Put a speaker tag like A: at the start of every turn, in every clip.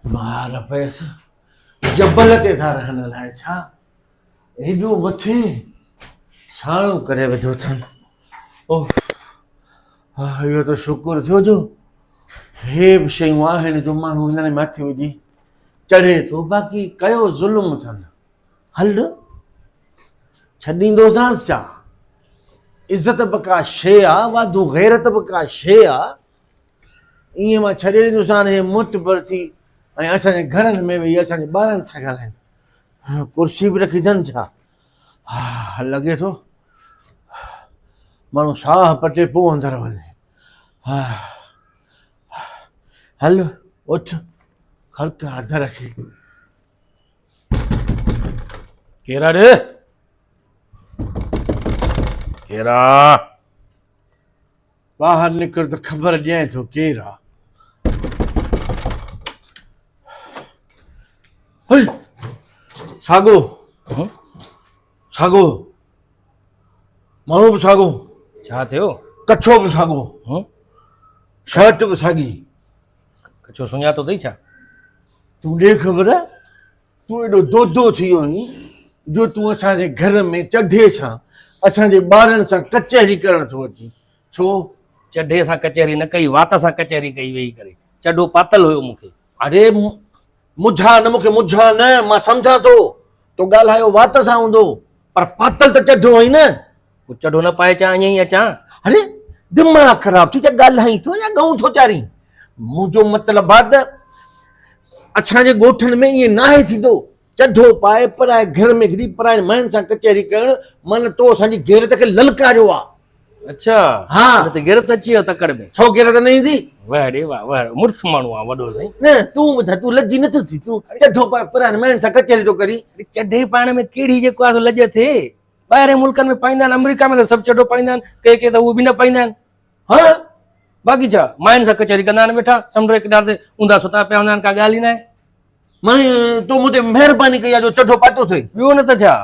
A: मार पैसा जबल ते था रहन लाइ छा एॾो मथे साणो करे वेठो अथनि। ओह हा इहो त शुकुर थियो जो हे बि शयूं आहिनि जो माण्हू हिन में मथे विझी चढ़े थो, बाक़ी कयो ज़ुल्म अथनि। हल छॾींदोसांसि छा, इज़त बि का शइ आहे, वाधू गैरत बि का शइ आहे। ईअं मां छॾे ॾींदोसांसि हे मुठ पर थी ऐं असांजे घरनि में वेही असांजे ॿारनि सां ॻाल्हाइनि। कुर्सी बि रखी अथनि छा, हा लॻे थो माण्हू साह पटे पोइ अंदरि वञे। हा हल उथ ख़लक़ हथ रखी।
B: केरा रे केरा
A: ॿाहिरि निकिर त ख़बर ॾियएं थो केरु आहे। हेय, साॻो साॻो माण्हू बि साॻो,
B: छा थियो?
A: कच्छो बि साॻो, शर्ट बि साॻी।
B: कच्छो सुञातो अथई छा?
A: तूं ॾे ख़बर, तूं एॾो दोदो थी वियो आहीं जो तूं असांजे घर में चढे सां असांजे ॿारनि सां कचहरी करण थो अची। छो?
B: चढे सां कचहरी न कई, वात सां कचहरी कई वेही करे। चढो पातल हुयो मूंखे।
A: अरे मुझा न, मूंखे मुझा न, मां सम्झां थो तो ॻाल्हायो वात सां हूंदो, पर पातल त चढो आई न।
B: चढो न पाए अचां ईअं ई अचां?
A: अरे दिमाग़ ख़राब थी त ॻाल्हाई थो या गऊं थो चारी? मुंहिंजो मतिलबु आहे त असांजे ॻोठनि में ईअं नाहे थींदो चढो पाए पराए घर में हिकिड़ी पराए मायुनि सां कचहरी करणु, मन तो असांजी गैरत खे ललकारियो आहे।
B: अच्छा
A: हा
B: त गैरत अची वियो तकड़ में।
A: छो गैरत न ईंदी?
B: वाह रे वाह, वाह मुड़ुस माण्हू आहे वॾो साईं।
A: न तूं ॿुधाए, तूं लजी नथो थी, तूं चढो पाए पराए मायुनि सां कचहरी थो करी।
B: चढे पाइण में कहिड़ी जेको आहे लॼ थिए? ॿाहिरि मुल्कनि में पाईंदा आहिनि, अमेरिका में त सभु चढो पाईंदा आहिनि, के त उहो बि न पाईंदा आहिनि।
A: हा
B: बाक़ी छा मायुनि सां कचहरी कंदा आहिनि वेठा, समुंड जे किनारे ते ऊंधा सुता पिया हूंदा आहिनि, का ॻाल्हि ई न आहे।
A: मां तूं मूं ते महिरबानी कई आहे जो चढो पातो अथई।
B: ॿियो न त छा।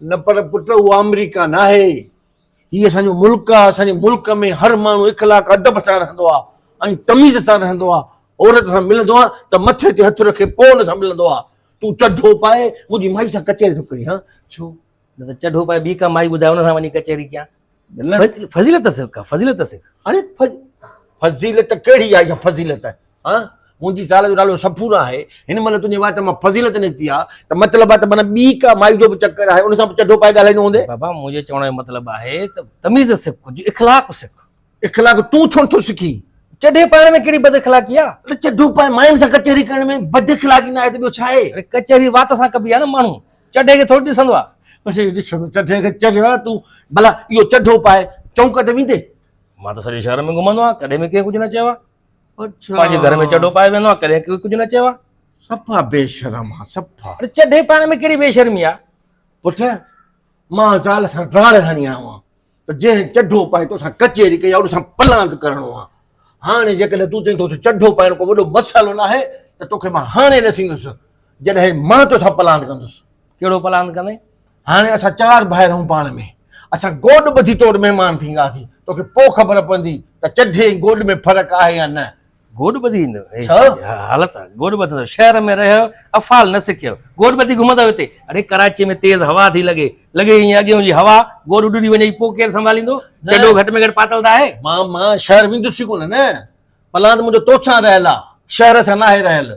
A: न पर पुट उहो अमेरिका न आहे, हीअ असांजो मुल्क आहे। असांजे मुल्क में हर माण्हू इख़लाक़ अदब सां रहंदो आहे ऐं तमीज़ सां रहंदो आहे। औरत सां मिलंदो आहे त मथे ते हथु रखे पोइ हुन सां मिलंदो आहे। तूं चढो पाए मुंहिंजी माई सां कचहरी थो करी? हा छो?
B: न त चढो पाए ॿी का माई ॿुधाए हुन सां वञी कचहरी कयां? फज़ीलत सिख, फज़ीलत सिख।
A: अरे फज़ीलत कहिड़ी आहे इहा फज़ीलत? हा मुंहिंजी ज़ाल जो नालो सफ़ूर आहे, हिन महिल तुंहिंजे वात मां फज़ीलत निकिती आहे त मतिलबु आहे त माना ॿी का माई जो बि चकर आहे, उन सां बि चढो पाए ॻाल्हाईंदो हूंदे।
B: बाबा मुंहिंजे चवण जो मतिलबु आहे त तमीज़ सिख, कुझु इख़लाक़ सिख।
A: इख़लाक़ तूं छो नथो सिखी?
B: चढे पाइण में कहिड़ी बद इख़लाक़ी आहे?
A: अरे चढो पाए मायुनि सां कचहरी करण में बद इख़लाक़ी न आहे त ॿियो छा आहे?
B: अरे कचहरी वात सां कबी आहे न, माण्हू चढे खे थोरी ॾिसंदो आहे।
A: ॾिसंदो चढे खे चढ़ियो तूं भला इहो चढो पाए चौंक ते वेंदे?
B: मां त सॼे शहर में घुमंदो आहियां, कॾहिं बि कंहिं कुझु न चयो आहे।
A: अच्छा
B: पंहिंजे घर में चढो पाए वेंदो आहे, कॾहिं कुझु न चयो आहे।
A: सफ़ा बेशरम आहे सफ़ा।
B: अरे चढे पाइण में कहिड़ी बेशर्मी आहे?
A: पुट मां ज़ाल सां राड़ हणी आयो आहियां त जंहिं चढो पाए तोसां कचहरी कई आहे उन सां पलांद करणो आहे। हाणे जेकॾहिं तूं चईं थो चढो पाइण को वॾो मसालो न आहे त तोखे मां हाणे न सींदुसि जॾहिं मां तोसां पलांद कंदुसि।
B: कहिड़ो पलांद कंदे?
A: हाणे असां 4 भाइर आहियूं पाण में, असां गोॾ ॿधी तोड़ महिमान थींदासीं, तोखे पोइ ख़बर पवंदी त चढे ऐं गोॾ में फ़र्क़ु आहे या न।
B: गोॾ ॿधी ईंदो
A: छा?
B: हालत आहे गोॾ ॿधंदो? शहर में रहियो, अफ़ाल न सिखियो, गोॾ ॿधी घुमंदो हिते? अरे कराची में तेज़ हवा थी लॻे ईअं अॻियों जी हवा, गोॾ उॾड़ी वञे पोइ केरु संभालींदो? चढो घटि में घटि पातल त आहे।
A: मां शहर वेंदुसि कोन न, पलांद मुंहिंजो तोसां रहियल आहे, शहर सां न आहे रहियल।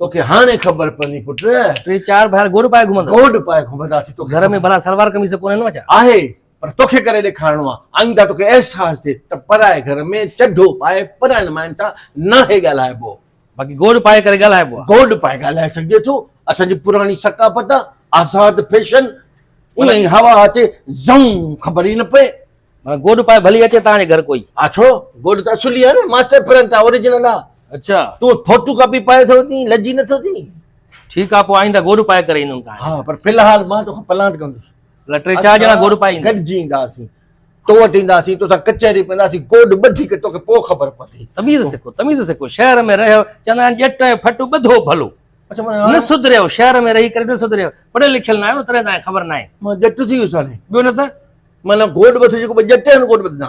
A: तोखे हाणे ख़बर पवंदी पुट।
B: 3-4 भाइर गोॾ पाए घुमंदो?
A: गोॾ पाए घुमंदासीं। तो
B: घर में भला सलवार कमीज़ कोन्हे न? छा
A: आहे पर तोखे करे ॾेखारिणो आहे, आईंदा तोखे अहसासु थिए त पराए घर में चढो पाए पराइनि मायुनि सां न आहे ॻाल्हाइबो।
B: बाक़ी गोॾ पाए करे ॻाल्हाइबो आहे?
A: गोॾ पाए ॻाल्हाए सघिजे थो, असांजी पुराणी सकाफ़त आहे, आज़ाद फैशन। ईअं ई हवा अचे ज़ऊं ख़बर ई न पए।
B: गोॾ पाए भली अचे तव्हांजे घर कोई?
A: हा छो, गोॾ त असुली आहे न, मास्टर प्रिंट आहे, ओरिजिनल आहे।
B: अच्छा
A: तूं फोटू कॉपी पाए थो अची, लजी नथो थी?
B: ठीकु आहे, पोइ आईंदा गोॾ पाए करे ईंदुमि तव्हां।
A: हा पर फ़िलहाल मां तोखां पलांद कंदुसि।
B: 3-4 ॼणा गोॾ पाए ईंदा?
A: गॾिजी ईंदासीं, तो वटि ईंदासीं, तोसां कचहरी कंदासीं, गोॾ ॿधी करे तोखे पोइ ख़बर पवंदी।
B: तमीज़ सिखो, तमीज़ सिखो। शहर में रहियो, चवंदा आहिनि ॼट ऐं फटु ॿधो भलो। न सुधरियो, शहर में रही करे न सुधरियो, पढ़ियल लिखियल न आहियो, तरह तव्हांखे ख़बर न आहे।
A: मां ॼट थी वियुसि हाणे?
B: ॿियो न त
A: माना गोॾ ॿधो जेको ॼट आहिनि गोॾ ॿधंदा?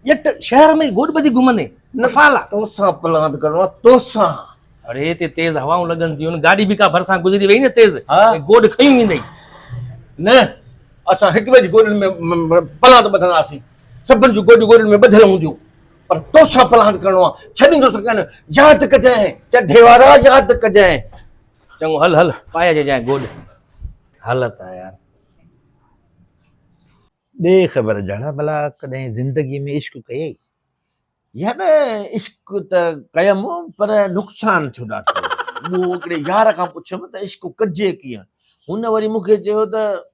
B: ॼट शहर में गोॾ ॿधी घुमंदे न फाल आहे?
A: तोसां पलांद करणो आहे, तोसां।
B: अरे हिते तेज़ हवाऊं लॻनि थियूं, गाॾी बि का भरिसां गुज़री वई न तेज़,
A: हाँ।
B: गोॾ खयूं वेंदई।
A: न असां हिकु ॿिए जी गोॾनि में पलांद ॿधंदासीं, सभिनि जूं गोॾियूं गोॾनि में ॿधियल हूंदियूं, पर तोसां पलांद करिणो आहे, छॾींदो सघनि, यादि कजांइ चढे वारा, यादि कजांइ।
B: चङो हल हल पाए जे जाए गोॾ, हालत आहे यार।
C: ॾे ख़बर ॼणा भला कॾहिं ज़िंदगी में इश्क कयई?
A: यार इश्क त कयमि पर नुक़सानु थियो ॾाढो। उहो हिकिड़े यार खां पुछियमि त इश्क कजे कीअं, हुन वरी मूंखे चयो त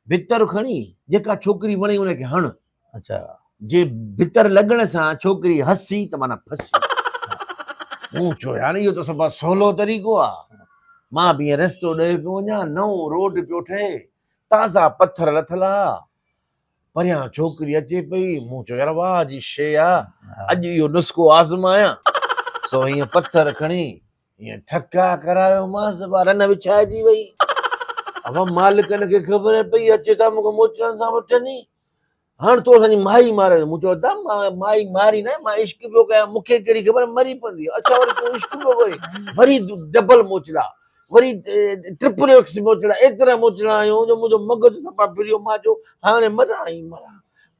A: भितर खणी जेका छोकिरी वणे उनखे हण,
C: अच्छा,
A: जे भितर लॻण सां छोकिरी हसी त माना फसी। मूं चयो यार इहो त सभु सवलो तरीक़ो आहे। मां बि ईअं रस्तो ॾे पियो वञा, नओं रोड पियो ठहे, ताज़ा पथर लथल हा, परियां छोकिरी अचे पई। मूं चयो यार वाह जी शइ आहे, अॼु इहो नुस्ख़ो आज़मायां। सो हीअं पथर खणी हीअं ठका करायोमांसि, रन विछाइजी वई। अब मालिकनि खे ख़बर पई, अचे था मूंखे मोचड़नि सां वठनि, हाणे तो असांजी माई मारे। मूं चयो दा मां माई मारी न, मां इश्क पियो कयां, मूंखे कहिड़ी ख़बर मरी पवंदी। अच्छा वरी तूं इश्क पियो करे, वरी डबल मोचड़ा, वरी ट्रिपल एक्स मोचड़ा, एतिरा मोचड़ा आयूं जो मुंहिंजो मग़ज़ु सफ़ा फिरियो। मां चयो हाणे मरां ई मरां।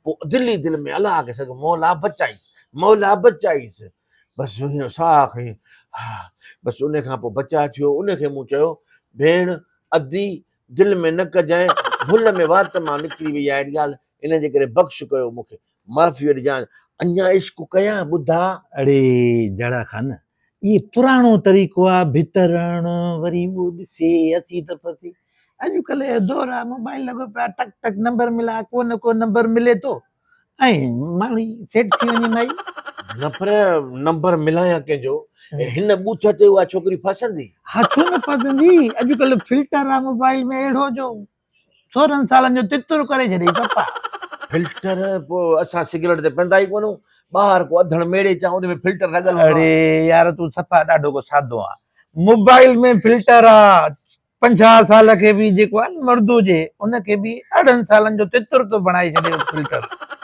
A: पोइ दिलि ई दिलि में अलाह खे सघो मौला बचाईसि, मौला बचाईसि। बसि हीअं साह खईं, हा बसि उन खां पोइ बचा थियो। उनखे मूं चयो भेण अधी दिलि में न कजांइ, भुल में वात मां निकिरी वई आहे अहिड़ी ॻाल्हि, इन जे करे बख़्श कयो मूंखे, माफ़ी ॾिजांइ। अञा इश्क कयां ॿुधा?
C: अड़े जड़ा खान, ये पुराणो तरीक़ो आहे, भितर हणणु वरी उहो ॾिसे असी त फसी। अॼुकल्ह जो दौर आहे, मोबाइल लॻो पियो आहे, टक टक नंबर मिला, को न को नंबर मिले थो ऐं माण्हू सेट थी वञे माई।
A: न पर नंबर मिलायां कंहिंजो, हिन बूथ ते उहा छोकिरी फसंदी?
C: हा छो न पसंदी, अॼुकल्ह फिल्टर आहे मोबाइल में अहिड़ो जो 16 सालनि जो तितुर करे छॾे सफ़ा।
A: फिल्टर पोइ असां सिगरेट ते पवंदा ई कोन्हूं, ॿाहिरि को अधण मेड़े चा उन में फिल्टर लॻल हूंदो
C: अड़े
A: आहे।
C: यार तूं सफ़ा ॾाढो को सादो आहे, मोबाइल में फिल्टर आहे। 50 साल खे बि जेको आहे न मर्द हुजे उनखे बि 18 सालनि जो तितुर थो बणाए छॾे फिल्टर,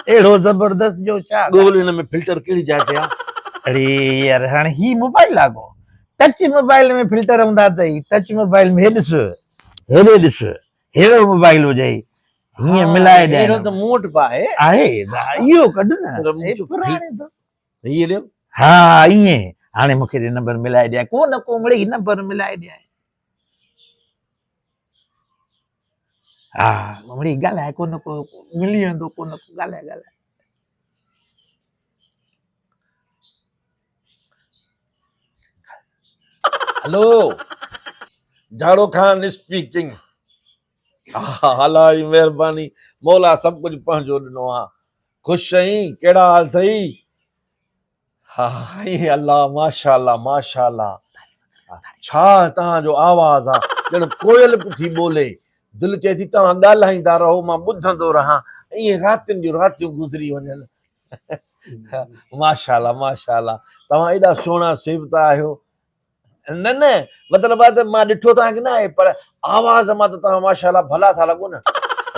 C: अहिड़ो ज़बरदस्त जो छा।
A: ॻोल्ह हिन में फिल्टर कहिड़ी जाइ ते आहे?
C: अड़े यार हाणे ही मोबाइल आहे को, टच मोबाइल में फिल्टर हूंदा अथई, टच मोबाइल में हे ॾिस, हेॾे ॾिस, हेड़ो मोबाइल हुजे हीअं मिलाए ॾियनि।
A: अहिड़ो त मूं वटि बि आहे।
C: आहे इहो कढ न,
A: पर
C: हे पुराणे त।
A: हीअ ॾियो।
C: हा ईअं हाणे मूंखे ॾे नंबर मिलाए ॾियां, को न को मिड़ई नंबर मिलाए ॾियां। हा मिड़ई ॻाल्हाए, को न को मिली वेंदो, को न को ॻाल्हाए ॻाल्हाए।
A: हेलो, झाड़ो खान स्पीकिंग। हा अलाही महिरबानी, मौला सभु कुझु पंहिंजो ॾिनो आहे। ख़ुशि आहीं? कहिड़ा हाल अथई? हा ई अल्लाह माशाअल्लाह माशाअल्लाह। छा तव्हांजो आवाज़ आहे, ॼण कोयल पई थी ॿोले। दिलि चए थी तव्हां ॻाल्हाईंदा रहो, मां ॿुधंदो रहां, ईअं रातियुनि जूं रातियूं गुज़री वञनि। माशाअल्लाह माशाअल्लाह, तव्हां एॾा सुहिणा सिबता आहियो। न न मतिलबु आहे त मां ॾिठो तव्हांखे न आहे, पर आवाज़ मां त तव्हां माशाअल्लाह भला था लॻो न।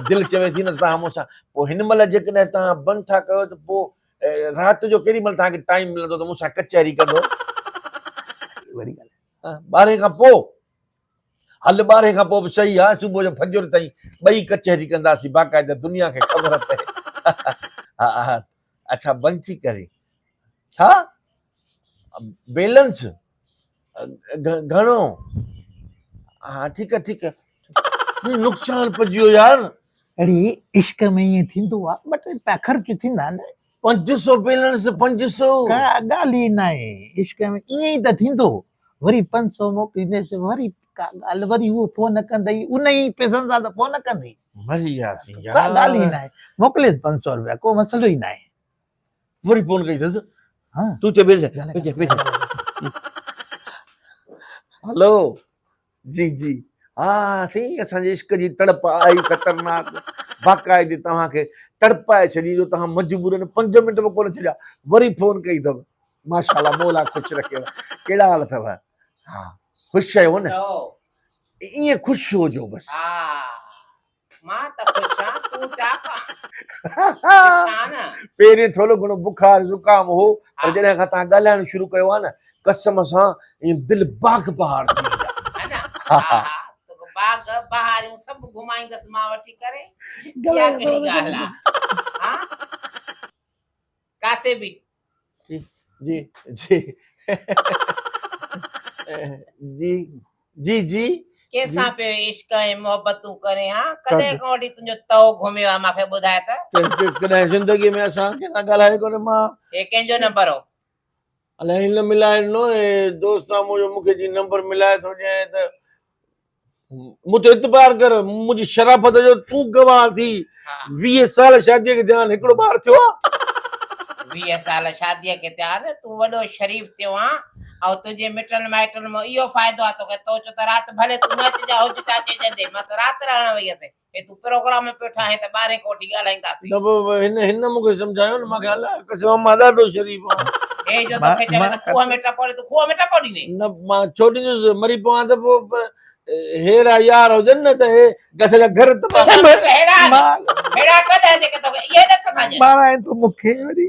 A: दिलि चवे थी न तव्हां मूंसां, पोइ हिन महिल जेकॾहिं तव्हां बंदि था कयो त पोइ राति जो केॾी महिल तव्हांखे टाइम मिलंदो त मूंसां कचहरी कंदो?
C: वरी ॻाल्हि
A: 12 खां पोइ? हल 12 खां पोइ बि सही आहे, सुबुह जो फजर ताईं ॿई कचहरी कंदासीं, बाक़ाइदा दुनिया खे ख़बर पए। हा अच्छा बंदि थी करे छा बैलेंस घणो? हा ठीकु आहे ठीकु आहे। नुक़सानु पइजी वियो यार।
C: अड़े इश्क में ईअं थींदो आहे, ॿ टे रुपया ख़र्च थींदा आहिनि।
A: 500 बैलेंस 500?
C: का ॻाल्हि ई न आहे, इश्क में ईअं ई त थींदो। वरी 500 मोकिलींदेसि, वरी का ॻाल्हि, वरी उहो फोन कंदई, उन ई पैसनि सां त फोन कंदई।
A: मरी वियासीं
C: का
A: यार।
C: ॻाल्हि ई न आहे, मोकिलेसि 500 रुपया, को मसलो ई न आहे।
A: वरी फोन कई अथसि,
C: हाँ
A: तूं चए भेज। हेलो जी जी, हा साईं असांजे इश्क जी तड़प आई ख़तरनाक, बाक़ाइदे तव्हांखे तड़पाए छॾी जो तव्हां मजबूरन 5 मिंट में कोन छॾिया, वरी फोन कई अथव। माशाअल्लाह मौला ख़ुशि रखेव। कहिड़ा हाल अथव? हा ख़ुशि आहियो न? ईअं ख़ुशि हुजो बसि।
D: मां त ख़ुशि आहियां, तूं तूं छा छा न
A: पहिरीं थोरो घणो बुखार ज़ुकाम हो पर
D: हा।
A: जॾहिं खां तव्हां ॻाल्हाइण शुरू कयो आहे न कसम सां ईअं दिलि बाग बहार थी वई आहे।
D: है न हा हा तोखे बाग बहारियूं सभु घुमाईंदसि मां वठी करे इहा कहिड़ी ॻाल्हि आहे हा काथे बि
A: जी जी जी जी जी
D: कंहिंसां पियो इश्क ऐं मोहबतूं करे हा कॾहिं खां वठी तुंहिंजो तओ घुमियो आहे मूंखे ॿुधाए त
A: कॾहिं ज़िंदगीअ में असां कंहिं ॻाल्हाए कोन्हे मां
D: हे कंहिंजो नंबर हो
A: अलाए हिन मिलाए ॾिनो दोस्त आहे मुंहिंजो मूंखे जी नंबर मिलाए थो ॾियईं त मूंखे इतबार कर मुंहिंजी शराफ़त जो तूं गवाह थी
D: हा
A: 20 साल शादीअ खे ध्यानु हिकिड़ो ॿार थियो आहे
D: 20 साल शादीअ खे थिया न तूं वॾो शरीफ़ थियो आहे ऐं तुंहिंजे मिटनि माइटनि में इहो फ़ाइदो आहे तोखे तो चो त राति भले तूं न अचिजा हुज चाचे जंदे मां त राति रहण वई हुअसि हे तूं प्रोग्राम पियो ठाहे त 12 कोठी ॻाल्हाईंदासीं
A: न पोइ हिन मूंखे सम्झायो न मूंखे अलाए कसम मां ॾाढो शरीफ़ आहियां
D: हे जो तोखे चवे त खूह में टपो ॾे तूं खूह में टपो ॾींदे
A: न मां छो ॾींदुसि मरी पवां त पोइ हेड़ा यार हुजनि न त हे गस जा घर त
D: हेड़ा कॾहिं जेके तोखे इहे न सखाइजनि
C: माराए तो मूंखे वरी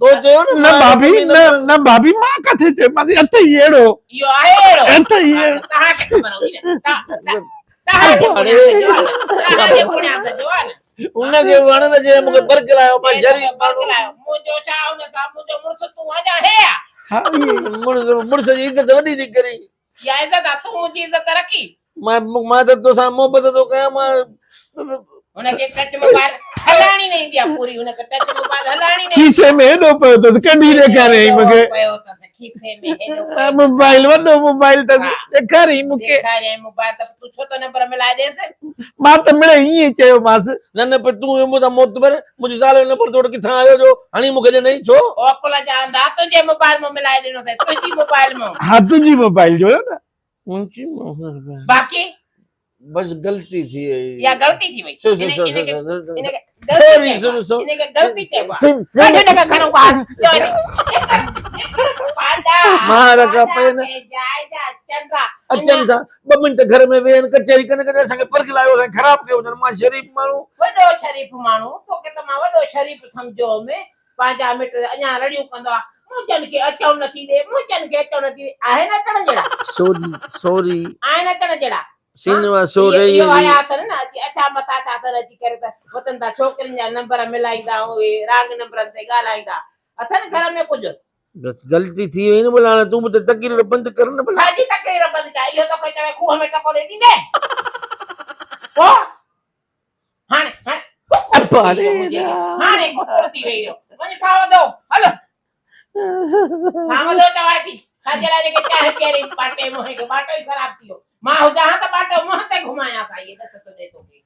A: तो चयो न
C: न भाभी न भाभी मां किथे चयोमांसि अथई अहिड़ो
D: इहो आहे अहिड़ो
C: अथई
D: हा,
C: अहिड़ो
D: त तव्हांखे ख़बर हूंदी न तव्हांजे पुणियां त जो आहे न
A: उनखे वण न जे मूंखे बरकलायो मां शरीफ़ माण्हू
D: मुंहिंजो छा हुन सां मुंहिंजो मुड़ुसु तूं अञा हे आहे
C: हा इहे
A: मुड़ुस जी इज़त वॾी थी करे
D: या इज़त आहे तूं मुंहिंजी इज़त रखी
A: मां त तोसां मोहबत थो कयां मां
D: हुनखे टच मोबाइल हलाइणी न ईंदी आहे पूरी हुनखे टच मोबाइल हलाइणी न ईंदी
C: खीसे में हेॾो पियो अथसि कढी ॾेखारियईं मूंखे
D: पियो अथसि खीसे में हेॾो पियो
C: मोबाइल वॾो मोबाइल अथसि
D: हा।
C: ॾेखारियईं मूंखे
D: ॾेखारियईं मोबाइल त तूं छो त नंबर मिलाए ॾेसि
C: मां त मिड़े ईअं ई चयोमांसि
A: न पर तूं मूंसां मोतबर मुंहिंजी ज़ाल जो नंबर तोड़ किथां आयो जो हाणे मूंखे ॾिनई छो
D: ओकुल जा अंधा तुंहिंजे मोबाइल में मिलाए ॾिनो अथई तुंहिंजी मोबाइल में
C: हा तुंहिंजी मोबाइल जो हुयो न
D: बाक़ी
A: बस गलती थी
D: या गलती थी वई
A: सो
D: इनखे
A: सॉरी
D: गलती चइबो आहे कढ हिनखे घरो ॿाहिरि
A: मां रखा पे न अचनि था 2 मिंट घर में वेहनि कचहरी कन करे असांखे परखलायो असां ख़राब कयो अथनि मां शरीफ़ माण्हू
D: वॾो शरीफ़ माण्हू तोखे त मां वॾो शरीफ़ सम्झो में पंहिंजा मिट अञा रड़ियूं कंदो आहे मुंहिंजनि खे अचो नथी ॾे मुंहिंजनि खे अचो नथी ॾे आहे न अचण जहिड़ा
A: सॉरी
D: आहे न अचण जहिड़ा
A: सिनेमा शो रही
D: इहो आया अथनि न अच्छा मथां था अथनि अची करे त वतन था छोकिरियुनि जा नंबर मिलाईंदा उहे रांग नंबरनि ते ॻाल्हाईंदा अथनि घर में कुझु
A: बस गलती थी वई न बोला हाणे तूं बि त तकरीर बंदि कर न भला
D: छाजी तकरीर बंदि कया इहो तोखे चवे खूह में टको ॾे ॾींदे पोइ हाणे हाणे कुकुर थी वई वञ खा वधो हलो खा वधो चवां थी छाजे लाइ जेके चांहि पीआरी बाटे मुंहिं खे बाटो ई ख़राब थी वियो मां हुजां हा त बाटो मुंहं ते घुमायां साईं ॾस थो ॾे तोखे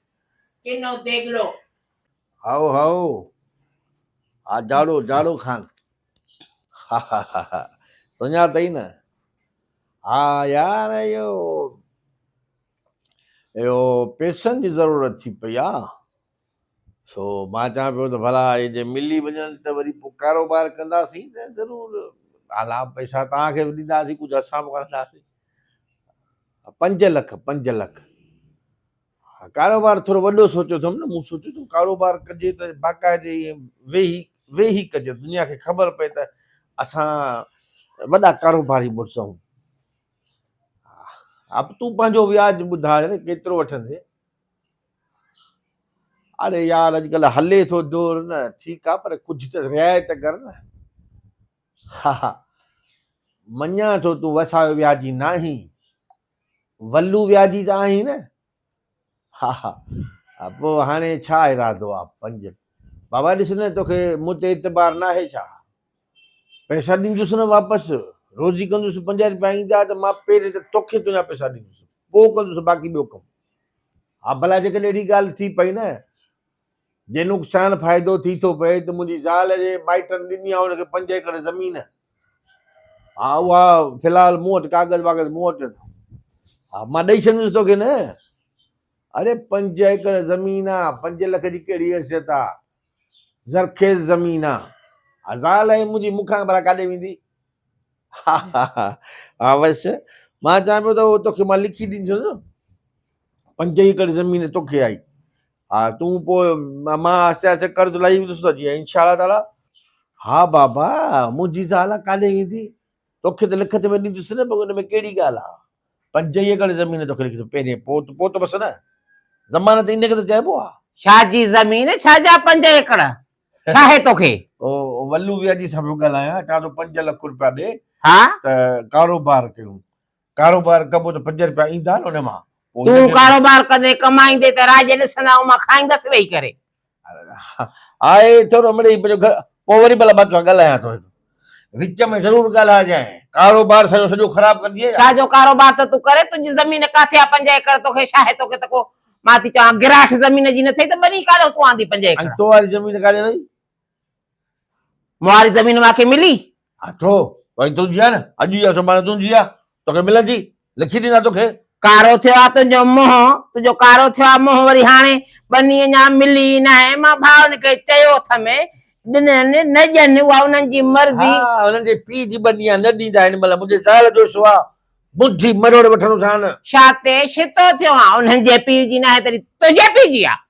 D: किनो देगड़ो
A: हाओ आ जाड़ो खान हा सुञा अथई न हा यार इहो पैसनि जी ज़रूरत थी पई आहे सो मां चवां पियो त भला हे जे मिली वञनि त वरी पोइ कारोबार कंदासीं त ज़रूरु आला पैसा तव्हांखे बि ॾींदासीं कुझु असां बि कंदासीं 5 लख हा कारोबार थोरो वॾो सोचियो अथमि न मूं सोचियो अथमि कारोबार कजे त बाक़ाइदे वेही कजे दुनिया खे ख़बर पए त असां वॾा कारोबारी मुड़ुस आहियूं अब तूं पंहिंजो व्याज ॿुधाए न केतिरो वठंदे अरे यार अॼुकल्ह हले थो दौर न ठीकु आहे पर कुझु त रिआयत कर न हा मञा थो तूं वसायो व्याजी न आहीं वल्लू व्याजी त आहीं न हा पोइ हाणे छा इरादो आहे 5 बाबा ॾिस न तोखे मूं ते एतबार न आहे छा पैसा ॾींदुसि न वापसि रोज़ी कंदुसि 5 रुपया ईंदा त मां पहिरें त तोखे तुंहिंजा पैसा ॾींदुसि पोइ कंदुसि बाक़ी ॿियो कमु हा भला जेकॾहिं अहिड़ी ॻाल्हि थी पई न जे नुक़सानु फ़ाइदो थी थो पए त मुंहिंजी ज़ाल जे माइटनि ॾिनी आहे हुनखे 5 एकड़ ज़मीन हा उहा फ़िलहालु मूं वटि कागज़ वागज़ मूं वटि हा मां ॾेई छॾींदुसि तोखे न अरे 5 एकड़ ज़मीन आहे 5 लख जी कहिड़ी हैसियत आहे ज़रखेज़ ज़मीन आहे ज़ाल आहे मुंहिंजी मूंखां भला काॾे वेंदी हा बसि मां चवां पियो त उहो तोखे मां लिखी ॾींदुसि 5 एकड़ ज़मीन तोखे आई हा तूं पोइ मां आस्ते आस्ते कर्ज़ लही वेंदुसि त जीअं इंशाअल्लाह ताला। हा बाबा मुंहिंजी ज़ाल काॾे वेंदी, तोखे त लिखत में ॾींदुसि न, पोइ हुन में कहिड़ी ॻाल्हि आहे। 5 एकड़ ज़मीन तोखे लिखी पहिरें, पोइ त बसि न, ज़मानत इनखे त चइबो आहे।
D: छाजी ज़मीन, छाजा 5 एकड़, छा आहे तोखे?
A: ओ वल्लू वियाजी सां पियो ॻाल्हायां, चवां थो 5 लख रुपया ॾे
D: हा
A: त कारोबार कयूं। कारोबार कबो त 5 रुपया ईंदा न हुन मां। पोइ
D: तूं
A: हिनखे-
D: कारोबार कंदे कमाईंदे त राज ॾिसंदा ऐं मां खाईंदसि वेही करे।
A: आहे थोरो मिड़ेई पोइ वरी भला मां तोखां ॻाल्हायां थो, विच में ज़रूरु ॻाल्हाइजांइ। कारोबार सॼो ख़राब कंदी आहे।
D: छाजो कारोबार त तूं करे, तुंहिंजी ज़मीन काथे आहे 5 एकड़? तोखे छा आहे? तोखे त को मां थी चवां गिराठ ज़मीन जी न अथई त बनी काॾो तूं आंदी 5 एकड़?
A: तो वारी ज़मीन काॾे वई?
D: मुआरी ज़मीन मूंखे मिली।
A: अचो भई तुंहिंजी आहे न, अॼु या सुभाणे तुंहिंजी आहे, तोखे मिलंदी, लिखी ॾींदा तोखे।
D: कारो थियो आहे तुंहिंजो मुंहुं, तुंहिंजो कारो थियो आहे मुंहुं, वरी हाणे बनी अञा मिली न आहे। मां भाउनि खे चयो अथमि ॾिननि न ॾियनि, उहा उन्हनि जी मर्ज़ी।
A: हा हुननि जे पीउ जी बनी आहे, न ॾींदा आहिनि। भला मुंहिंजे ज़ाल जो सो आहे, बुधी मरोड़ वठणो था न।
D: छा ते छितो थियो आहे? उन्हनि जे पीउ जी न आहे तॾहिं तुंहिंजे पीउ जी आहे।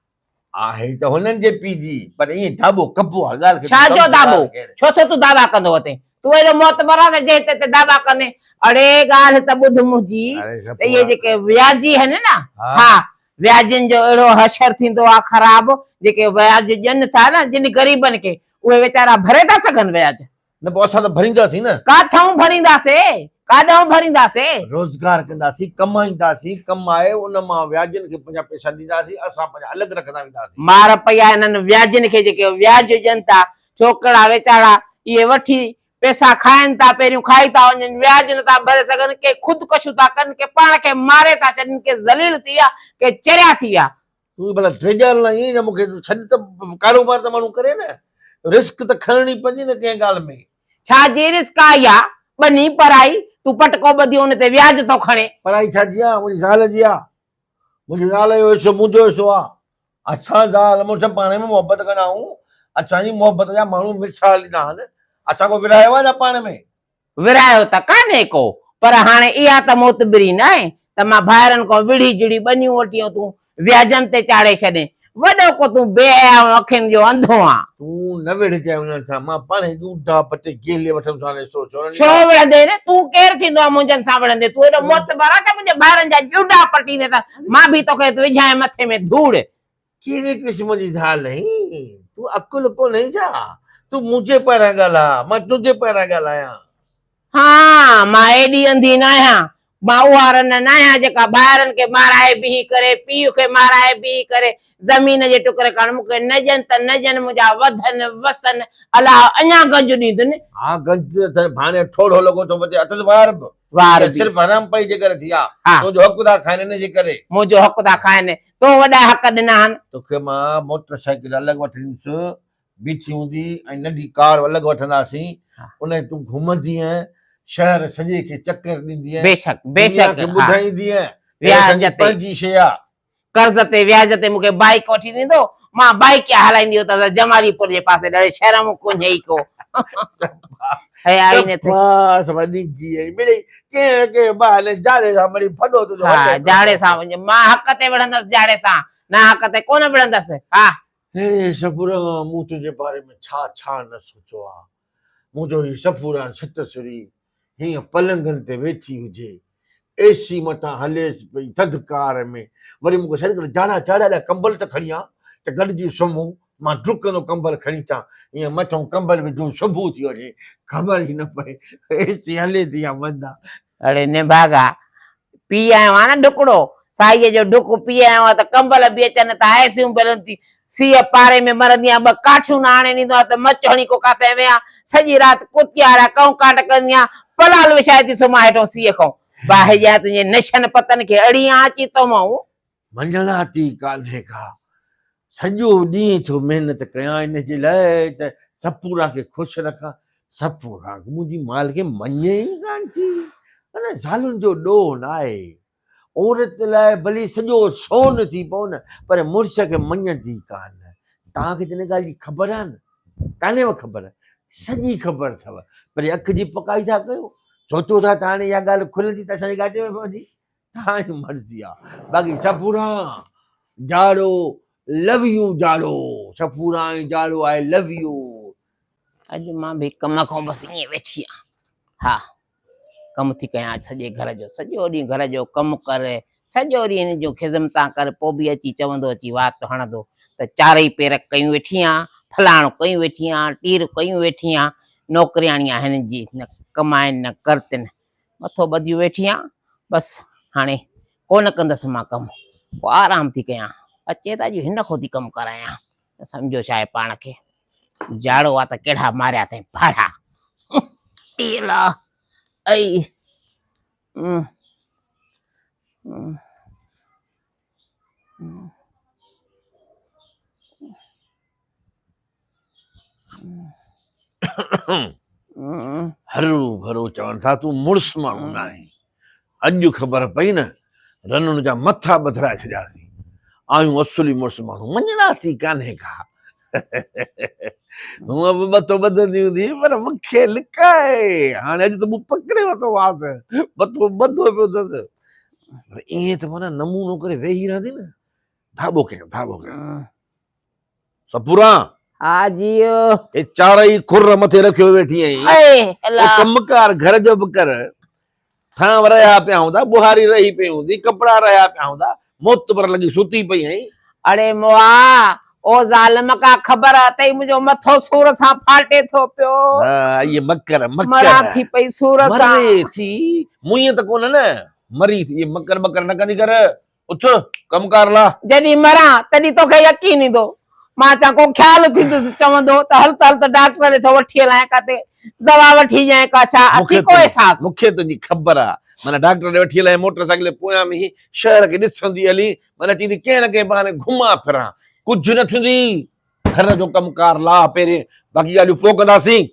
A: आहे त हुननि जे पीउ जी, पर ईअं दाबो कबो आहे ॻाल्हि खे।
D: छाजो दाबो? छो थियो तूं दावा कंदो अथई? तूं एॾो मोतबर आहे त जे हिते दावा कंदे? अड़े ॻाल्हि त ॿुध मुंहिंजी, त इहे जेके व्याजी आहिनि न, हा व्याजनि जो अहिड़ो हशर थींदो आहे ख़राब। जेके व्याज ॾियनि था न जिन ग़रीबनि खे, उहे वीचारा भरे था सघनि व्याज?
A: न पोइ असां त भरींदासीं न।
D: काथऊं भरींदासीं, काॾऊं भरींदासीं?
A: रोज़गार कंदासीं, कमाईंदासीं, कमाए उन मां व्याजनि खे पंहिंजा पैसा ॾींदासीं, असां पंहिंजा अलॻि रखंदा वेंदासीं।
D: मार पई आहे हिननि व्याजनि खे, जेके व्याज ॾियनि था। छोकिरा वीचारा इहे वठी पैसा खाइनि था, पहिरियों खाई था वञनि, व्याज नथा भरे सघनि, के ख़ुदकशियूं था कनि, के पाण खे मारे था छॾनि, के ज़लील थी विया, के चरिया थी विया।
A: तूं भला ड्रेजल न ईअं न, मूंखे छॾ त कारोबार त माण्हू करे न, रिस्क त खणणी पवंदी न कंहिं ॻाल्हि में।
D: छाजी रिस्क आई आहे? बनी पराई, तूं पटको ॿधी हुन ते व्याज थो खणे।
A: पढ़ाई छाजी आहे? मुंहिंजी ज़ाल जी आहे। मुंहिंजी ज़ाल जो हिसो मुंहिंजो हिसो आहे। असां ज़ाल मुड़ुस पाण में मोहबत कंदा आहियूं। असांजी मोहबत जा माण्हू मिसाल ॾींदा आहिनि। असां को विरायो आहे छा पाण में?
D: विरायो त कान्हे को, पर हाणे इहा त मोतबिरी न आहे त मां भाइरनि खां विढ़ी जुड़ी बनियूं वठी तूं व्याजनि ते चाढ़े छॾे। वॾो को तूं बेहया अखियुनि जो अंधो आहे।
A: तूं न विढ़जांइ उन्हनि सां। मां पाण ई ॾूंढा पटे गेले वठमि सां सोचो
D: छो विढ़ंदे न? तूं केरु थींदो आहे मुंहिंजनि सां विढ़ंदे? तूं एॾो मोतबर आहे छा मुंहिंजे ॿारनि जा ॾूंढा पटींदे त मां बि तोखे विझां मथे में धूड़?
A: कहिड़े क़िस्म जी ज़ाल आहीं? तूं अकुल कोन्हे छा? तूं मुंहिंजे पारां ॻाल्हाए, मां तुंहिंजे पारां ॻाल्हायां।
D: हाँ मां एॾी अंधी न आहियां। मां उहा रन न आहियां जेका ॿारनि खे माराए बीही करे, पीउ खे माराए बीही करे ज़मीन जे टुकड़े खण। मूंखे न ॾियनि त न ॾियनि, मुंहिंजा वधनि वसनि, अलाह अञा गंज ॾींदुनि।
A: हा गंज त हाणे ठोड़ो लॻो थो वधे, अथसि वार बि।
D: वार बि
A: सिर्फ़ु हराम पई जे करे थी आहे।
D: हा।
A: तुंहिंजो हक़ था खाइनि हिन जे करे।
D: मुंहिंजो हक़ था खाइनि, तो वॾा हक़ ॾिना आहिनि।
A: तोखे मां मोटर साइकिल अलॻि वठी ॾींदुसि, बीठी हूंदी, ऐं नंढी कार अलॻि वठंदासीं। उन तूं घुमंदीअ, शहर सॼे खे चकर ॾींदीअ,
D: बेशक बेशक
A: ॿुधाईंदीअ,
D: व्याज ते
A: पंहिंजी शइ आहे।
D: कर्ज़ ते व्याज ते मूंखे बाइक वठी ॾींदो, मां बाइक हलाईंदी हुअसि जमालीपुर जे पासे, ॾाढे शर्म कुंज ई को। हया ई न थिए।
A: बस वॾी गी मिड़ई के बहाने जाड़े सां वरी फॾो तुंहिंजो।
D: हा जाड़े सां वञ, मां हक़ ते विढ़ंदसि जाड़े सां, न हक़ ते कोन विढ़ंदसि। हा
A: हे सफ़ुरा, मूं तुंहिंजे बारे में छा छा न सोचियो आहे। मुंहिंजो ही सफ़ुरा छतसुरी हीअं पलंगनि ते वेठी हुजे, एसी मथां हलेसि पई थधिकार में, वरी मूंखे छॾे करे जाड़ा जाड़ा कंबल त खणी आ त गॾिजी सुम्हूं। मां डुकंदो कंबल खणी अचां, ईअं मथां कंबल विझूं, सुबुह थी वञे, ख़बर ई न पए एसी हले थी या बंदि आहे।
D: अड़े निभागा, पी आयो आहे न डुकड़ो, साईअ जो डुक पी आयो आहे त कंबल बि अचनि था, एसियूं बि हलनि थी। सीअ पारे में मरंदी आहियां, ॿ काठियूं न आणे ॾींदो आहे त मच हणी को काथे विया, सॼी राति कुतियारा कऊं काट कंदी आहियां, पलाल विछाए थी सुम्हां हेठो सीअ खां। बाहिया तुंहिंजे नशन पतन खे अड़ी आची तो मां
A: मंझणा थी कान्हे का, सॼो ॾींहुं थो महिनत कयां इन जे लाइ त सपूरा खे ख़ुशि रखां। सपूरा मुंहिंजी माल खे मञे ई कान थी। अने ज़ालुनि जो ॾोह न आहे, औरत लाइ भली सॼो सोन थी पओ न, पर मुड़ुस खे मञंदी कान। तव्हांखे हिन ॻाल्हि जी ख़बर आहे न? कान्हेव ख़बर? सॼी ख़बर अथव, पर अखि जी पकाई था कयो। सोचो था त हाणे इहा ॻाल्हि खुलंदी त असांजे घाटे में पवंदी। तव्हांजी मर्ज़ी आहे। बाक़ी सपूरा जाड़ो लव यू जाड़ो सफूरा जाड़ो आई लव यू।
D: अॼु मां बि कम खां बसि ईअं वेठी आहियां। हा कमु थी कयां सॼे घर जो, सॼो ॾींहुं घर जो कमु कर, सॼो ॾींहुं हिन जूं खिज़मतां कर, पोइ बि अची चवंदो अची वात हणंदो त चारई पेर कयूं वेठी आहियां, फलाणो कयूं वेठी आहियां, टीर कयूं वेठी आहियां, नौकिरियाणी आहे हिन जी, न कमाइनि न करतिन, मथो ॿधियूं वेठी आहियां। बसि हाणे कोन कंदसि मां कमु, पोइ आराम थी कयां। अचे त अॼु हिन खां थी कमु करायां, सम्झो छा आहे पाण खे, जाड़ो आहे त कहिड़ा मारिया अथई भाड़ा टीला ऐं
A: हरू भरू चवनि था तूं मुड़ुस माण्हू न आहीं। अॼु ख़बर पई न रनुनि जा मथा ॿधराए छॾियासीं, आयूं असुली मुड़ुस माण्हू, मञणा थी कान्हे का। हूअं बि मथो ॿधंदी हूंदी पर मूंखे लिकाए, हाणे अॼु त मूं पकिड़े वरितो हुआसि, मथो ॿधो पियो अथसि। ईअं त माना नमूनो करे वेही रहंदी न, धाॿो कयूं धाॿो कयूं। सपूरा
D: हा जियो
A: हे चारई खुर मथे रखियो वेठी आहीं, कमकार घर जो बि कर, थांव रहिया पिया हूंदा, बुहारी रही पई हूंदी, कपिड़ा रहिया पिया हूंदा, मोतबर लॻी सुती पई आहीं।
D: अरे मोआ ओ ज़ालिम का ख़बर अथई मुंहिंजो मथो सूर सां फाटे थो पियो।
A: हा ये मकर
D: मरा थी पई सूर सां,
A: मरे थी मुंहिं त कोन न मरी थी, ये मकर मकर न कंदी कर, उथ कमकार ला।
D: जॾहिं मरां तॾहिं तोखे यकीन ईंदो, मां चा को ख्याल थींदुसि चवंदो त हल त डॉक्टर ॾे थो वठी हलां, काथे दवा वठी जाए का, छा अथई को एहसास?
A: मूंखे तुंहिंजी ख़बर आहे, माना डॉक्टर ॾे वठी हलाए मोटरसाइकिल पोयां में शहर खे ॾिसंदी हली, माना चईंदी कंहिं न कंहिं बहाने घुमां फिरां, कुझु न थींदी, घर जो कमकार ला पहिरें, बाक़ी ॻाल्हियूं पोइ कंदासीं।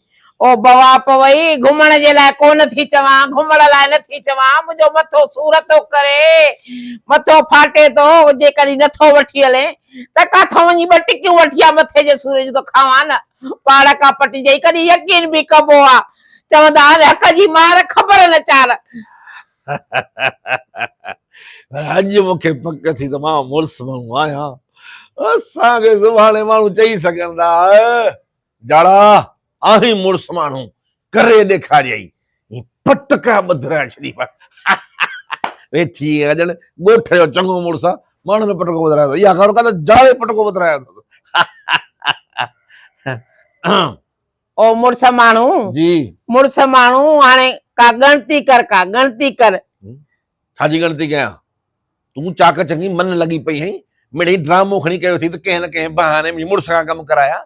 D: ओ बवा पवई घुमण जे लाइ कोन थी चवां, घुमण लाइ न थी चवां, मुंहिंजो मथो सूर थो करे, मथो फाटे थो, जेकॾहिं नथो वठी हले त काथां वञी ॿ टिकियूं वठी आ मथे जे सूर जी तो खावां न, पाड़ का पटी जई, कॾहिं यकीन बि कबो आ, चवंदा हक़ जी मार ख़बर न चार।
A: अॼु मूंखे पक थी त मां मुड़ुस माण्हू आहियां, असांखे सुभाणे माण्हू चई सघंदा जाड़ा आहीं मुड़ुस माण्हू, करे ॾेखारियई, पटका ॿधराए छॾी वेठी ॼण ॻोठ जो चङो मुड़ुस आहे, माण्हू ने पटको ॿधरायो, इहा ख़बर कान जाड़े पटको ॿधरायो।
D: ओ मुड़ुस माण्हू
A: जी
D: मुड़ुस माण्हू हाणे का गणती कर, का गणती कर।
A: छाजी गणती कयां? तूं चाक चङी मन लॻी पई आहीं, मिड़ई ड्रामो खणी कयो थी त कंहिं न कंहिं बहाने मुंहिंजी मुड़ुस खां कमु कराया।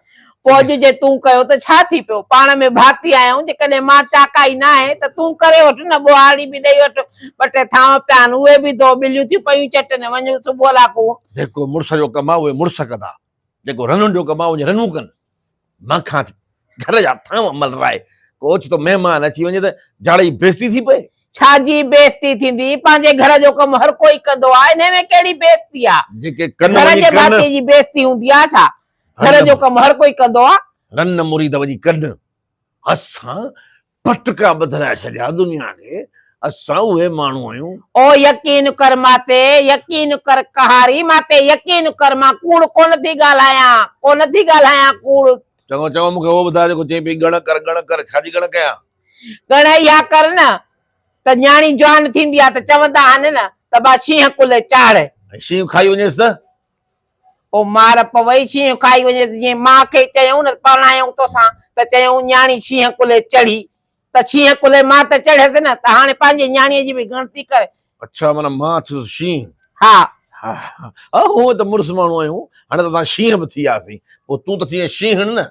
D: पोइ जे तूं कयो त छा थी पियो, पाण में भाती आहियूं, जेकॾहिं मां चाकाई न आहे त तूं करे वठ न, बुहारी बि ॾेई वठ, ॿ टे थांव पिया आहिनि उहे बि दो, ॿिलियूं थियूं पयूं चटनि, वञूं सुबुह लाको।
A: जेको मुड़ुस जो कमु आहे उहे मुड़ुस कंदा, जेको रनुनि जो कमु आहे उहे रनूं कनि, मां घर जा थांव मलराए, कोच तो महिमान अची वञे त जाड़े बेइज़ती थी पए।
D: छाजी बेइज़ती थींदी, पंहिंजे घर जो कमु हर कोई कंदो आहे, हिन में कहिड़ी बेइज़ती आहे?
A: जेके
D: घर जे भाती जी बेइज़ती हूंदी आहे छा? घर जो कमु हर कोई कंदो आहे।
A: रन मुरीद वञी कनि, असां पटका ॿधराए छॾिया दुनिया खे, असां उहे माण्हू आहियूं।
D: ओ यकीन कर माते, यकीन कर कहारी माते, यकीन कर, मां कूड़ कोन थी ॻाल्हायां, कोन थी ॻाल्हायां कूड़।
A: चङो चङो मूंखे उहो ॿुधाए जेको चई पई गण कर, छाजी गण कयां?
D: गण इहा कर न त न्याणी जवान थींदी आहे त चवंदा आहिनि न त बा शींहं कुल चाढ़,
A: शींहं खाई वञेसि त
D: ओ मार पवई, शींहं खाई वञेसि, जीअं मां खे चयूं न पढ़ायूं तोसां त चयूं न्याणी शींहं कुल चढ़ी, त शींहं कुल मां त चढ़ियसि न, त हाणे पंहिंजे न्याणीअ जी बि गणती कर।
A: अच्छा माना मां थियो शींहं?
D: हा
A: हूअं त मुड़ुस माण्हू आहियूं, हाणे त तव्हां शींहं बि थी वियासीं, पोइ तूं त थी शींहं न।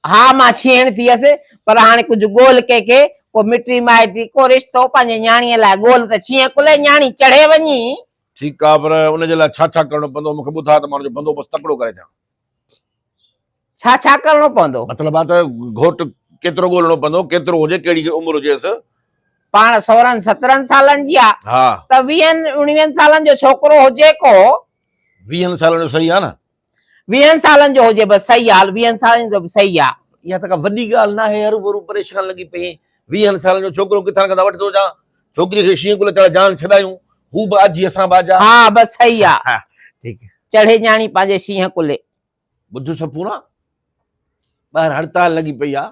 D: हा मां शींहं थी वियसि, पर हाणे कुझु ॻोल्ह कंहिंखे, पोइ मिटी माइटी को रिश्तो पंहिंजे न्याणीअ लाइ ॻोल्ह त शींहं कुल न्याणी चढ़े वञी।
A: ठीकु आहे, पर उनजे लाइ छा छा करणो पवंदो मूंखे ॿुधा त मां हुनजो बंदोबस्तु तकिड़ो करे ॾियां।
D: छा छा करणो पवंदो?
A: मतिलबु आहे त घोट केतिरो ॻोल्हणो पवंदो, केतिरो हुजे, कहिड़ी उमिरि हुजेसि?
D: पाण 16-17 सालनि जी आहे
A: हा
D: त 20-19 सालनि जो छोकिरो हुजे को।
A: 20 सालनि जो सही आहे न?
D: 20 सालनि जो हुजे बसि सही आहे, 20 सालनि जो बि सही आहे।
A: इहा त का वॾी ॻाल्हि न आहे, हरू भरू परेशान लॻी पई। 20 सालनि जो छोकिरो किथां कंदा, वठी थो अचां छोकिरी खे शींहं कुल जान छॾायूं, हू बि आजी असां बाजा।
D: हा बसि सही आहे।
A: ठीकु
D: चढ़े ॼाणी पंहिंजे शींहं कुले।
A: ॿुध सपूरा, ॿाहिरि हड़ताल लॻी पई आहे,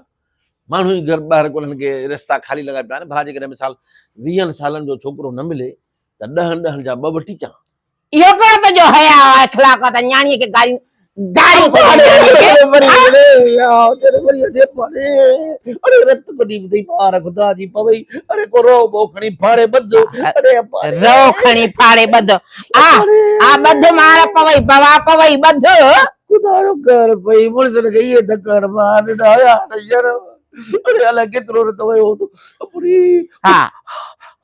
A: माण्हू ई घर ॿाहिरि कोन्हनि के रस्ता ख़ाली लॻा पिया आहिनि। भला जेकॾहिं मिसाल 20 सालनि जो छोकिरो न मिले त 10 जा 2 वठी अचां।
D: इहो कहिड़ो तुंहिंजो हया अखलाक आहे त न्याणीअ खे गारियूं गारियूं थो ॾे न्याणीअ खे?
A: अरे रत पटी थी पार खुदा जी पवई। अरे को रो बो खणी फाड़े बद। अरे
D: रो खणी फाड़े बद आ बद मार पवई बवा पवई बद
A: खुदा जो कर पई मुड़सन खे इहे धकड़ मार ॾाया यार। अरे अलाए केतिरो रत वयो तो अपनी।
D: हा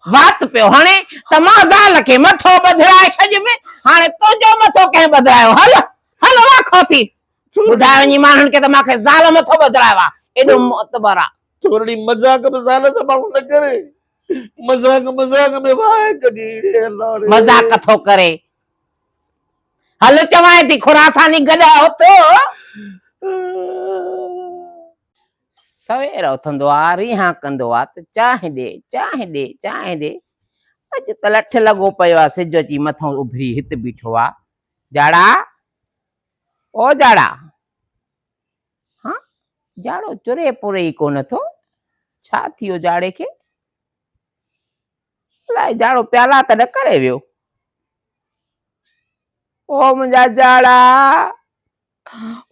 D: वात पियो हाणे त मां ज़ाल खे मथो बधराए छॾियमि, हाणे तुंहिंजो मथो कंहिं बधरायो? हल हल वाखो थी ॿुधायो नी माण्हुनि खे त मूंखे ज़ाल मथो बधरायो आहे। एॾो मोतबर आहे।
A: थोरी मज़ाक में ज़ाल सां माण्हू न करे, मज़ाक में वाहे कढी अल्लाह
D: मज़ाक थो करे। हल चवां थी खुरासानी गॾायो तो सवेर उथंदो आहे, रिहा कंदो आहे त चांहि ॾे चांहि ॾे चांहि ॾे। अॼु त लठ लॻो पियो आहे, सिज अची मथां उभरी हिते बीठो आहे। जाड़ा ओ जाड़ा, हाँ जाड़ो चुरे पुरे ई कोन थो, छा थियो जाड़े खे? अलाए जाड़ो प्याला त न करे वियो। ओ मुंहिंजा जाड़ा,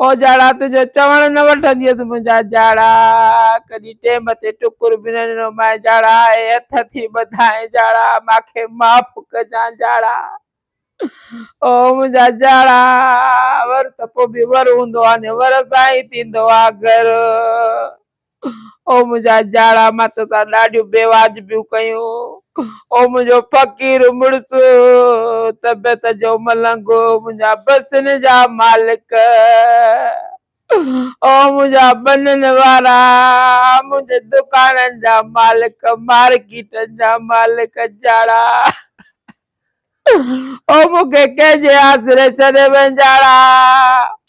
D: ओ जाड़ा तुंहिंजो चवण न वठंदी हुअसि मुंहिंजा जाड़ा। कॾहिं टेम ते टुकुर बि न ॾिनो मां जाड़ा, हथ थी ॿधाए जाड़ा, मूंखे माफ़ कजां जाड़ा। ओ मुंहिंजा जाड़ा, वर त पोइ बि वर हूंदो आहे न, वर सां ई थींदो आहे घर। ओ मुंहिंजा जाड़ा, मां तोसां ॾाढियूं बेवाजिबियूं कयूं। ओ मुंहिंजो फ़क़ीर मुड़ुस, तबियत जो मलंगो, मुंहिंजा बसन जा मालिक, ओ मुंहिंजा बनन वारा, मुंहिंजे दुकाननि जा मालिक, मार्केटनि जा मालिक जाड़ा। ओ मूंखे कंहिंजे आसरे छॾे वञ जाड़ा।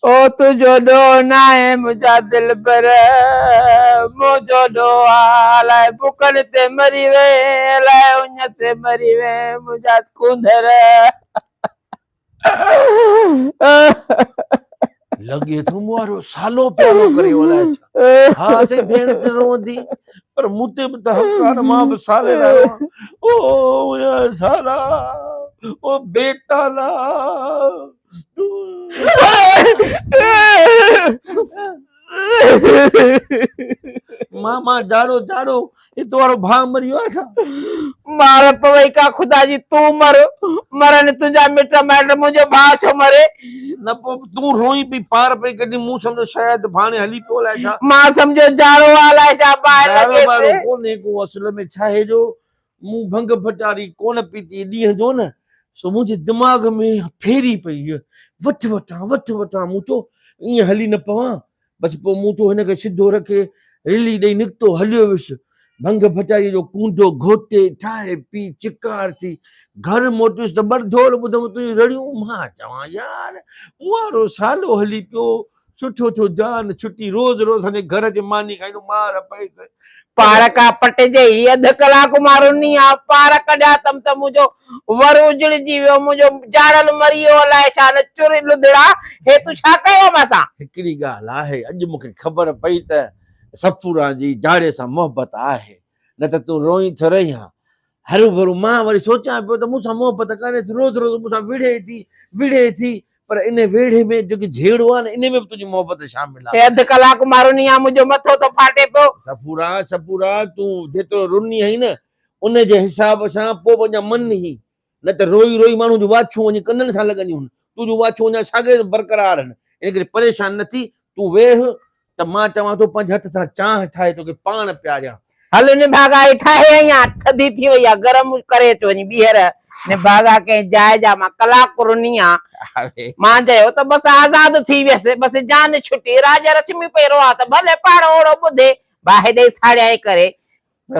D: ओ तुंहिंजो ॾोह न आहे मुंहिंजा दिल पर, मुंहिंजो ॾोह आहे। अलाए बुकनि ते मरी वे, अलाए उञ ते मरी वे मुंहिंजा कुंदर।
A: लॻे थो मुआरो सालो प्यालो करे अलाए छा। हा से भेण ते रोंदी पर मूं ते बि त हक़, मां बि साले लाइ रोवां। ओ मुंहिंजा साला, ओ बेताला। मां जाड़ो जाड़ो ये तुम्हारो भाग मरियो आहे छा?
D: मार पवई का खुदा जी, तू मर मरन तुंहिंजा मिट माइट, मुंहिंजो भाउ छो मरे?
A: न पोइ तूं रोई पई पार पई कॾहिं, मूं सम्झो शायदि भाणे हली पियो अलाए छा।
D: मां सम्झो जाड़ो अलाए छा ॿाहिरि लॻेसि।
A: कोन्हे को असल में छा आहे जो मूं भंग फटारी कोन पीती ॾींहं जो न, सो मुंहिंजे दिमाग़ में फेरी पई वठ वठां। मूं चयो ईअं हली न पवां, बसि पोइ मूं चयो हिनखे सिधो रखे रिली ॾेई निकितो हलियो वियुसि। भंग फटारीअ जो कूंडो घोटे ठाहे पी चिकार थी घर मोटियुसि त बरधोल ॿुधमि तुंहिंजी रड़ियूं। मां चवां यार मुआरो सालो हली पियो, सुठो थियो जान छुटी, रोज़ असांजे घर जे मानी खाईंदो, मार पई
D: पार का पटिजे ई अधु कलाकु मां रुनी आहे। पार कढिया तम त मुंहिंजो वर उजड़जी वियो, मुंहिंजो जाड़ल मरी वियो अलाए छा। न चुर लुदड़ा हे तूं छा कयो मांसां?
A: हिकिड़ी ॻाल्हि आहे, अॼु मूंखे ख़बर पई त सफ़ूरा जी जाड़े सां मोहबत आहे, न त तूं रोई थो रही हा। हरू भरू मां वरी सोचां पियो त मूंसां मोहबत करे थी, रोज़ मूंसां विढ़े थी, पर इन वेढ़े में जेकी झेड़ो आहे न, इन में बि तुंहिंजी मोहबत शामिल आहे।
D: अधु कलाकु मां रुनी आहे, मुंहिंजो मथो तो फाटे पियो।
A: सफ़ूरा तूं जेतिरो रुनी आई न उन जे हिसाब सां पोइ पंहिंजा मन ई, न त रोई रोई माण्हू जूं वाछूं वञी कननि सां लॻंदियूं आहिनि, तुंहिंजूं वाछूं अञा साॻे बरक़रार आहिनि। इन करे परेशान न थी, तूं वेह त मां चवां थो पंहिंजे हथ सां चांहि ठाहे तोखे पाण पियारियां।
D: हल निभागा ठाहे आई आहे, थधी थी वई आहे, गरम करे अच वञी ॿीहर निभागा कंहिं जाइ जा। मां कलाकु रुनी आहे, मां चयो त बसि आज़ाद थी वियसि, बसि जान छुटी। राजा रश्मि पई रोआ त भले पाण ओड़ो ॿुधे बाहि ॾेई साड़ियाए करे।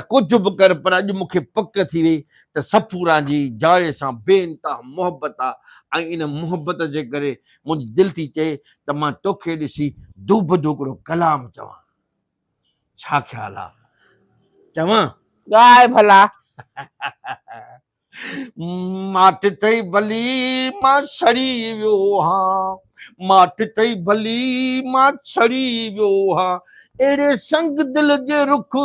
A: कुझु बि कर, पर अॼु मूंखे पक थी वई त सफ़ूरा जी जाड़े सां बेइंतहा मोहबत आहे, ऐं इन मोहबत जे करे मुंहिंजी दिलि थी चए त मां तोखे ॾिसी दूब दूकड़ो कलाम चवां। छा ख़्याल आहे? चवां?
D: ॻाए भला।
A: माठ तई भली मां सड़ी वियो हाँ, माठ तई भली मां सड़ी वियो हाँ, एड़े संग दिल जे रुख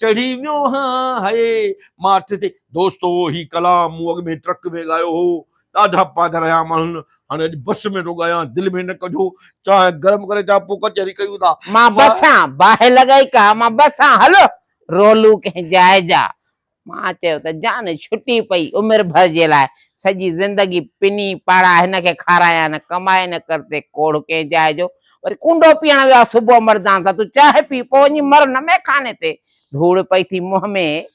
A: चढ़ी वियो हाँ हाय माठ ते। दोस्तो ही कलाम मूं अॻ में ट्रक में ॻायो हो, ॾाढा पादर आया माण्हुनि, हाणे अॼु बस में थो ॻायां, दिलि में न कजो, चाहे गरम करे चाहे पोइ कचहरी कयूं था।
D: मां बसां बाहि लॻाई का मां बसां हलो रोलू कंहिं जाइ जा। मां चयो त जान छुटी पई उमिरि भर जे लाइ, सॼी ज़िंदगी पिनी पाड़ा हिनखे खाराया न, कमाए न करते कोड़ कंहिं जाइ जो। वरी कुंडो पीअण वियो सुबुह मर्दान सां, तूं चाहे पी पोइ वञी मर न में खाने ते। धूड़ पई थी मुंहं में